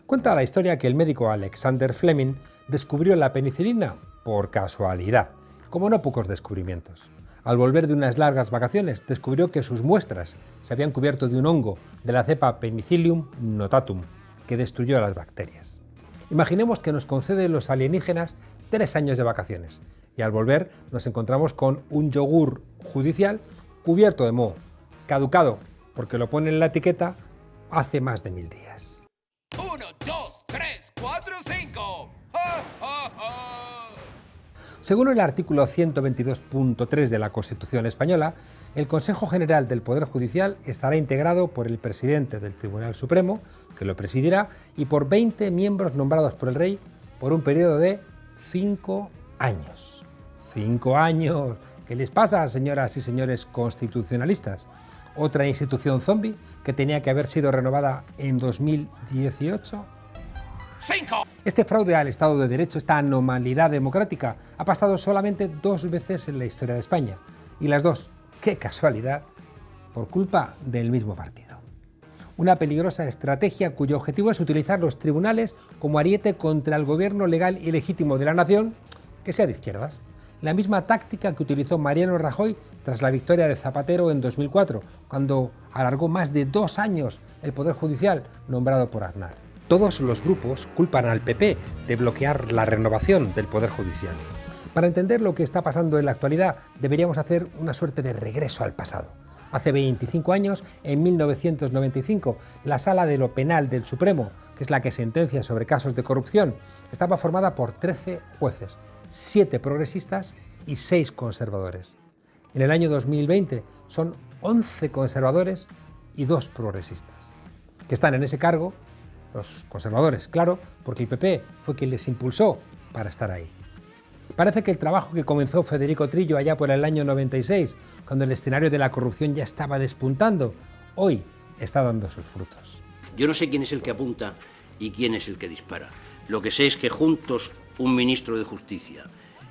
Cuenta la historia que el médico Alexander Fleming descubrió la penicilina por casualidad, como no pocos descubrimientos. Al volver de unas largas vacaciones, descubrió que sus muestras se habían cubierto de un hongo de la cepa Penicillium notatum, que destruyó a las bacterias. Imaginemos que nos conceden los alienígenas 3 años de vacaciones y al volver nos encontramos con un yogur judicial cubierto de moho, caducado porque lo pone en la etiqueta hace más de 1000 días. 1, 2, 3, 4, 5. ¡Ja, ja, ja! Según el artículo 122.3 de la Constitución española, el Consejo General del Poder Judicial estará integrado por el presidente del Tribunal Supremo, que lo presidirá, y por 20 miembros nombrados por el rey por un periodo de 5 años. 5 años. ¿Qué les pasa, señoras y señores constitucionalistas? Otra institución zombie que tenía que haber sido renovada en 2018. 5. Este fraude al Estado de Derecho, esta anomalidad democrática, ha pasado solamente 2 veces en la historia de España. Y las 2, qué casualidad, por culpa del mismo partido. Una peligrosa estrategia cuyo objetivo es utilizar los tribunales como ariete contra el gobierno legal y legítimo de la nación, que sea de izquierdas. La misma táctica que utilizó Mariano Rajoy tras la victoria de Zapatero en 2004, cuando alargó más de 2 años el Poder Judicial nombrado por Aznar. Todos los grupos culpan al PP de bloquear la renovación del Poder Judicial. Para entender lo que está pasando en la actualidad, deberíamos hacer una suerte de regreso al pasado. Hace 25 años, en 1995, la Sala de lo Penal del Supremo, que es la que sentencia sobre casos de corrupción, estaba formada por 13 jueces, 7 progresistas y 6 conservadores. En el año 2020 son 11 conservadores y 2 progresistas, que están en ese cargo. Los conservadores, claro, porque el PP fue quien les impulsó para estar ahí. Parece que el trabajo que comenzó Federico Trillo allá por el año 96, cuando el escenario de la corrupción ya estaba despuntando, hoy está dando sus frutos. Yo no sé quién es el que apunta y quién es el que dispara. Lo que sé es que juntos un ministro de Justicia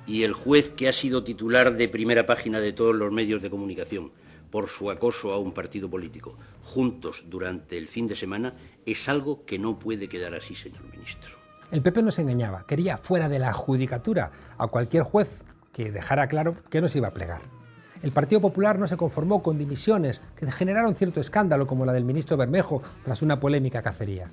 y el juez que ha sido titular de primera página de todos los medios de comunicación por su acoso a un partido político, juntos durante el fin de semana, es algo que no puede quedar así, señor ministro. El PP no se engañaba, quería fuera de la judicatura a cualquier juez que dejara claro que no se iba a plegar. El Partido Popular no se conformó con dimisiones que generaron cierto escándalo, como la del ministro Bermejo tras una polémica cacería.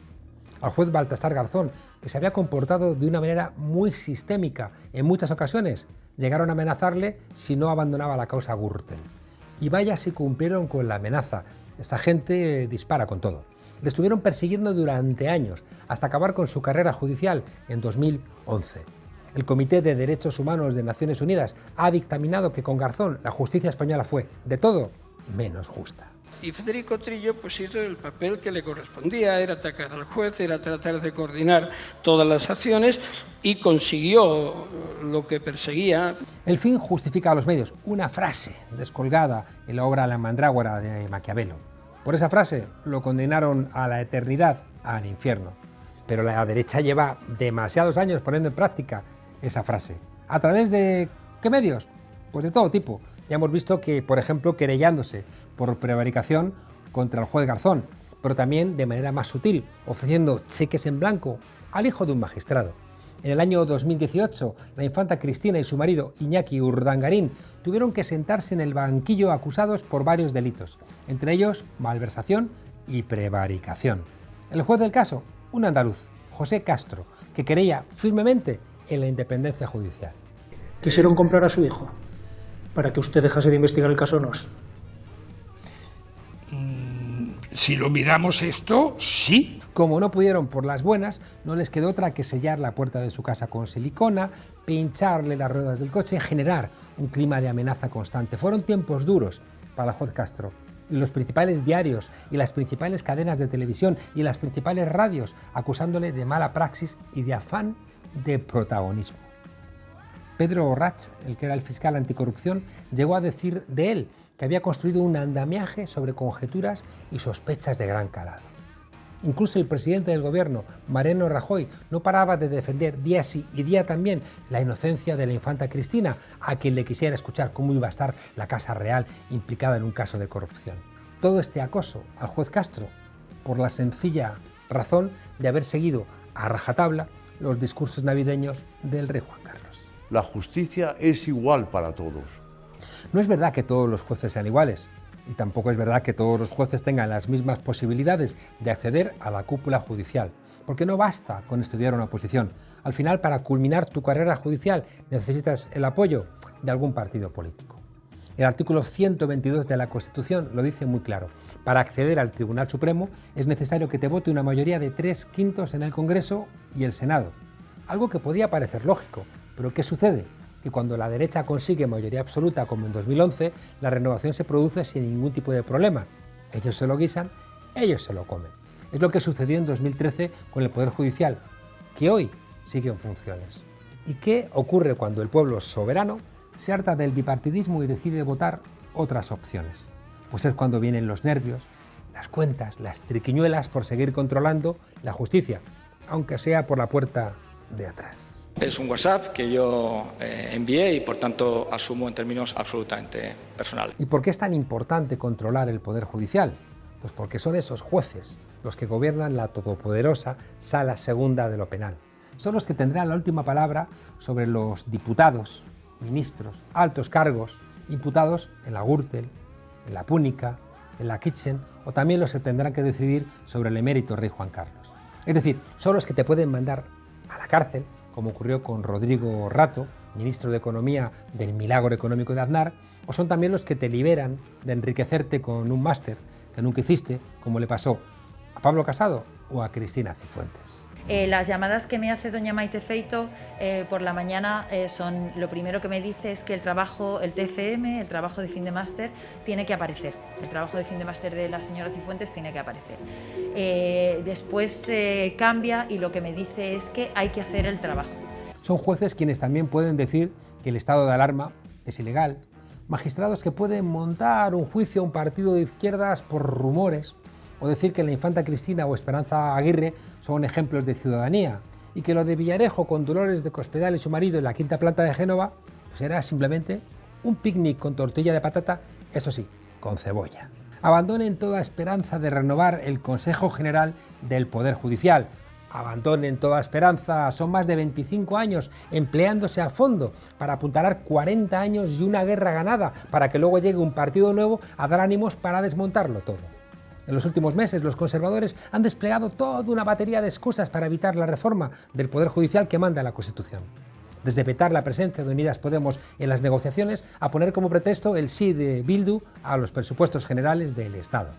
Al juez Baltasar Garzón, que se había comportado de una manera muy sistémica en muchas ocasiones, llegaron a amenazarle si no abandonaba la causa Gürtel. Y vaya si cumplieron con la amenaza. Esta gente dispara con todo. Le estuvieron persiguiendo durante años, hasta acabar con su carrera judicial en 2011. El Comité de Derechos Humanos de Naciones Unidas ha dictaminado que con Garzón la justicia española fue, de todo, menos justa. Y Federico Trillo pues hizo el papel que le correspondía, era atacar al juez, era tratar de coordinar todas las acciones y consiguió lo que perseguía. El fin justifica a los medios, una frase descolgada en la obra La Mandrágora de Maquiavelo. Por esa frase lo condenaron a la eternidad, al infierno. Pero la derecha lleva demasiados años poniendo en práctica esa frase. ¿A través de qué medios? Pues de todo tipo. Ya hemos visto que, por ejemplo, querellándose por prevaricación contra el juez Garzón, pero también de manera más sutil, ofreciendo cheques en blanco al hijo de un magistrado. En el año 2018, la infanta Cristina y su marido Iñaki Urdangarín tuvieron que sentarse en el banquillo acusados por varios delitos, entre ellos malversación y prevaricación. El juez del caso, un andaluz, José Castro, que creía firmemente en la independencia judicial. ¿Quisieron comprar a su hijo para que usted dejase de investigar el caso Nos? Si lo miramos esto, sí. Como no pudieron por las buenas, no les quedó otra que sellar la puerta de su casa con silicona, pincharle las ruedas del coche y generar un clima de amenaza constante. Fueron tiempos duros para el juez Castro. Y los principales diarios y las principales cadenas de televisión y las principales radios acusándole de mala praxis y de afán de protagonismo. Pedro Orrach, el que era el fiscal anticorrupción, llegó a decir de él que había construido un andamiaje sobre conjeturas y sospechas de gran calado. Incluso el presidente del gobierno, Mariano Rajoy, no paraba de defender día sí y día también la inocencia de la infanta Cristina, a quien le quisiera escuchar cómo iba a estar la Casa Real implicada en un caso de corrupción. Todo este acoso al juez Castro por la sencilla razón de haber seguido a rajatabla los discursos navideños del rey Juan Carlos. La justicia es igual para todos. No es verdad que todos los jueces sean iguales, y tampoco es verdad que todos los jueces tengan las mismas posibilidades de acceder a la cúpula judicial, porque no basta con estudiar una oposición. Al final, para culminar tu carrera judicial necesitas el apoyo de algún partido político. El artículo 122 de la Constitución lo dice muy claro. Para acceder al Tribunal Supremo es necesario que te vote una mayoría de 3/5 en el Congreso y el Senado. Algo que podía parecer lógico, pero ¿qué sucede? Que cuando la derecha consigue mayoría absoluta, como en 2011, la renovación se produce sin ningún tipo de problema. Ellos se lo guisan, ellos se lo comen. Es lo que sucedió en 2013 con el Poder Judicial, que hoy sigue en funciones. ¿Y qué ocurre cuando el pueblo soberano se harta del bipartidismo y decide votar otras opciones? Pues es cuando vienen los nervios, las cuentas, las triquiñuelas por seguir controlando la justicia, aunque sea por la puerta de atrás. Es un WhatsApp que yo envié y por tanto asumo en términos absolutamente personales. ¿Y por qué es tan importante controlar el Poder Judicial? Pues porque son esos jueces los que gobiernan la todopoderosa Sala Segunda de lo Penal. Son los que tendrán la última palabra sobre los diputados, ministros, altos cargos, imputados en la Gürtel, en la Púnica, en la Kitchen, o también los que tendrán que decidir sobre el emérito rey Juan Carlos. Es decir, son los que te pueden mandar a la cárcel, como ocurrió con Rodrigo Rato, ministro de Economía del milagro económico de Aznar, o son también los que te liberan de enriquecerte con un máster que nunca hiciste, como le pasó a Pablo Casado o a Cristina Cifuentes. Las llamadas que me hace doña Maite Feito por la mañana son, lo primero que me dice es que el trabajo, el TFM, el trabajo de fin de máster, tiene que aparecer. El trabajo de fin de máster de la señora Cifuentes tiene que aparecer. Después cambia y lo que me dice es que hay que hacer el trabajo. Son jueces quienes también pueden decir que el estado de alarma es ilegal, magistrados que pueden montar un juicio a un partido de izquierdas por rumores, o decir que la infanta Cristina o Esperanza Aguirre son ejemplos de ciudadanía, y que lo de Villarejo con Dolores de Cospedal y su marido en la quinta planta de Génova pues era simplemente un picnic con tortilla de patata, eso sí, con cebolla. Abandonen toda esperanza de renovar el Consejo General del Poder Judicial. Abandonen toda esperanza, son más de 25 años empleándose a fondo para apuntalar 40 años y una guerra ganada para que luego llegue un partido nuevo a dar ánimos para desmontarlo todo. En los últimos meses los conservadores han desplegado toda una batería de excusas para evitar la reforma del Poder Judicial que manda la Constitución. Desde vetar la presencia de Unidas Podemos en las negociaciones a poner como pretexto el sí de Bildu a los presupuestos generales del Estado.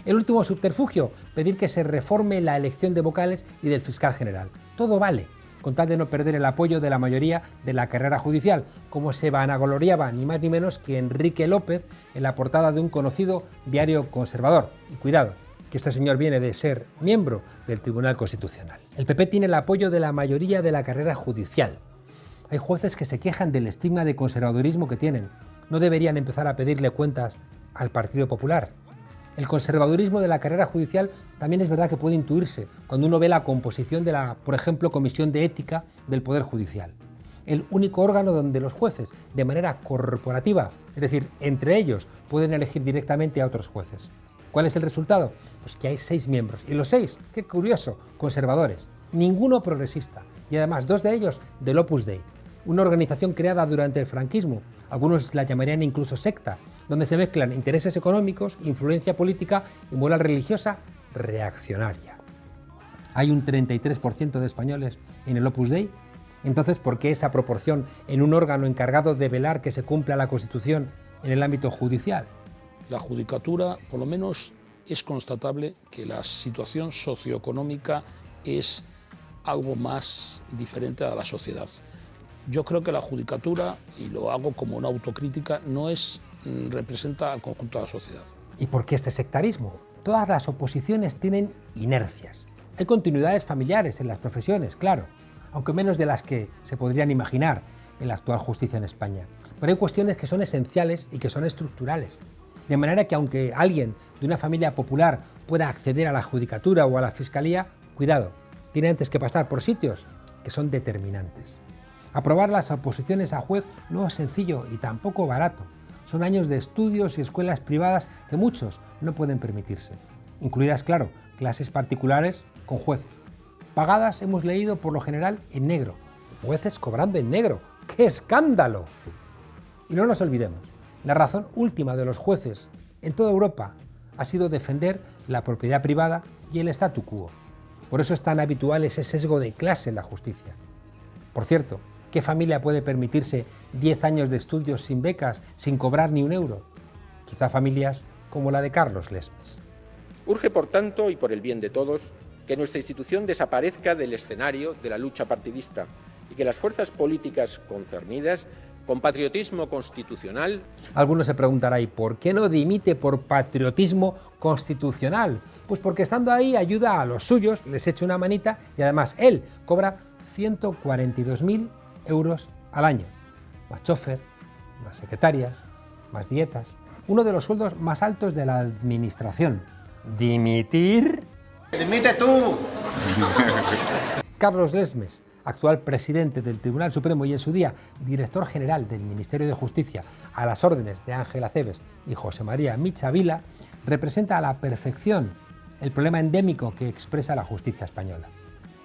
El último subterfugio, pedir que se reforme la elección de vocales y del fiscal general. Todo vale, con tal de no perder el apoyo de la mayoría de la carrera judicial, como se vanagloriaba ni más ni menos que Enrique López en la portada de un conocido diario conservador. Y cuidado, que este señor viene de ser miembro del Tribunal Constitucional. El PP tiene el apoyo de la mayoría de la carrera judicial. Hay jueces que se quejan del estigma de conservadurismo que tienen. No deberían empezar a pedirle cuentas al Partido Popular. El conservadurismo de la carrera judicial también es verdad que puede intuirse cuando uno ve la composición de la, por ejemplo, Comisión de Ética del Poder Judicial. El único órgano donde los jueces, de manera corporativa, es decir, entre ellos, pueden elegir directamente a otros jueces. ¿Cuál es el resultado? Pues que hay 6 miembros, y los 6, qué curioso, conservadores, ninguno progresista, y además 2 de ellos del Opus Dei, una organización creada durante el franquismo, algunos la llamarían incluso secta, donde se mezclan intereses económicos, influencia política y moral religiosa reaccionaria. Hay un 33% de españoles en el Opus Dei. Entonces, ¿por qué esa proporción en un órgano encargado de velar que se cumpla la Constitución en el ámbito judicial? La judicatura, por lo menos, es constatable que la situación socioeconómica es algo más diferente a la sociedad. Yo creo que la judicatura, y lo hago como una autocrítica, no representa al conjunto de la sociedad. ¿Y por qué este sectarismo? Todas las oposiciones tienen inercias. Hay continuidades familiares en las profesiones, claro, aunque menos de las que se podrían imaginar en la actual justicia en España. Pero hay cuestiones que son esenciales y que son estructurales. De manera que aunque alguien de una familia popular pueda acceder a la judicatura o a la fiscalía, cuidado, tiene antes que pasar por sitios que son determinantes. Aprobar las oposiciones a juez no es sencillo y tampoco barato. Son años de estudios y escuelas privadas que muchos no pueden permitirse, incluidas, claro, clases particulares con jueces. Pagadas, hemos leído por lo general, en negro. Jueces cobrando en negro. ¡Qué escándalo! Y no nos olvidemos, la razón última de los jueces en toda Europa ha sido defender la propiedad privada y el statu quo. Por eso es tan habitual ese sesgo de clase en la justicia. Por cierto, ¿qué familia puede permitirse 10 años de estudios sin becas, sin cobrar ni un euro? Quizá familias como la de Carlos Lesmes. Urge, por tanto, y por el bien de todos, que nuestra institución desaparezca del escenario de la lucha partidista y que las fuerzas políticas concernidas, con patriotismo constitucional... Algunos se preguntarán, ¿y por qué no dimite por patriotismo constitucional? Pues porque estando ahí ayuda a los suyos, les echa una manita y además él cobra 142.000 euros al año. Más chofer, más secretarias, más dietas. Uno de los sueldos más altos de la administración. ¿Dimitir? ¡Dimite tú! Carlos Lesmes, actual presidente del Tribunal Supremo y en su día director general del Ministerio de Justicia a las órdenes de Ángel Acebes y José María Michavila, representa a la perfección el problema endémico que expresa la justicia española.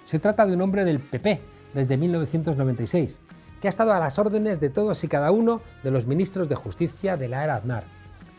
Se trata de un hombre del PP desde 1996, que ha estado a las órdenes de todos y cada uno de los ministros de Justicia de la era Aznar,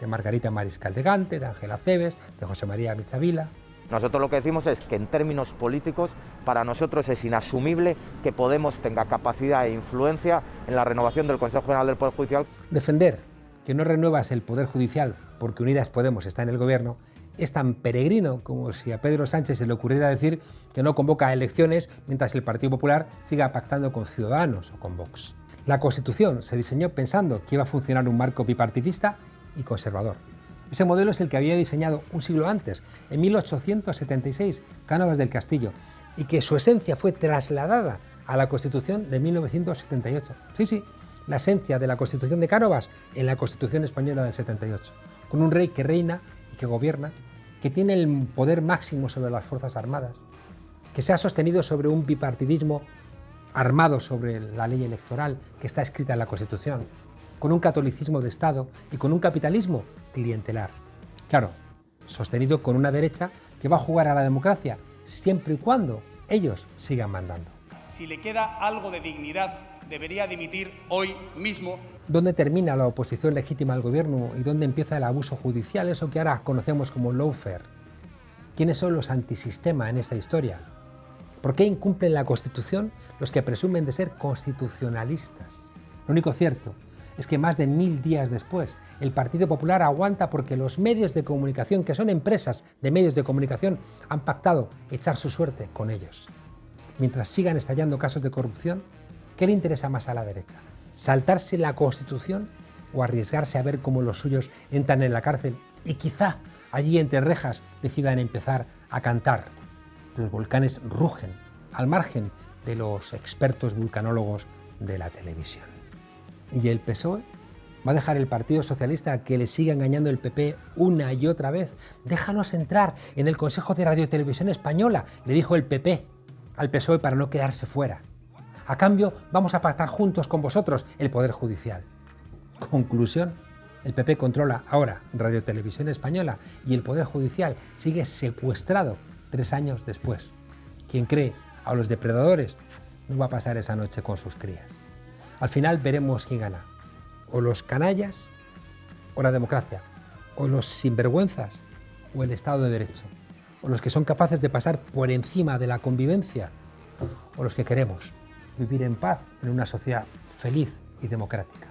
de Margarita Mariscal de Gante, de Ángel Acebes, de José María Michavila. Nosotros lo que decimos es que en términos políticos para nosotros es inasumible que Podemos tenga capacidad e influencia en la renovación del Consejo General del Poder Judicial. Defender que no renuevas el Poder Judicial porque Unidas Podemos está en el gobierno es tan peregrino como si a Pedro Sánchez se le ocurriera decir que no convoca elecciones mientras el Partido Popular siga pactando con Ciudadanos o con Vox. La Constitución se diseñó pensando que iba a funcionar un marco bipartidista y conservador. Ese modelo es el que había diseñado un siglo antes, en 1876, Cánovas del Castillo, y que su esencia fue trasladada a la Constitución de 1978. Sí, la esencia de la Constitución de Cánovas en la Constitución española del 78, con un rey que reina y que gobierna, que tiene el poder máximo sobre las Fuerzas Armadas, que se ha sostenido sobre un bipartidismo armado sobre la ley electoral que está escrita en la Constitución, con un catolicismo de Estado y con un capitalismo clientelar. Claro, sostenido con una derecha que va a jugar a la democracia siempre y cuando ellos sigan mandando. Si le queda algo de dignidad, debería dimitir hoy mismo. ¿Dónde termina la oposición legítima al gobierno y dónde empieza el abuso judicial, eso que ahora conocemos como lawfare? ¿Quiénes son los antisistema en esta historia? ¿Por qué incumplen la Constitución los que presumen de ser constitucionalistas? Lo único cierto es que más de 1000 días después, el Partido Popular aguanta porque los medios de comunicación, que son empresas de medios de comunicación, han pactado echar su suerte con ellos. Mientras sigan estallando casos de corrupción, ¿qué le interesa más a la derecha? ¿Saltarse la Constitución o arriesgarse a ver cómo los suyos entran en la cárcel y quizá allí entre rejas decidan empezar a cantar? Los volcanes rugen, al margen de los expertos vulcanólogos de la televisión. ¿Y el PSOE? ¿Va a dejar el Partido Socialista a que le siga engañando el PP una y otra vez? Déjanos entrar en el Consejo de Radio y Televisión Española, le dijo el PP al PSOE para no quedarse fuera. A cambio, vamos a pactar juntos con vosotros el Poder Judicial. Conclusión, el PP controla ahora Radio y Televisión Española y el Poder Judicial sigue secuestrado 3 años después. Quien cree a los depredadores no va a pasar esa noche con sus crías. Al final veremos quién gana, o los canallas, o la democracia, o los sinvergüenzas, o el Estado de Derecho, o los que son capaces de pasar por encima de la convivencia, o los que queremos vivir en paz en una sociedad feliz y democrática.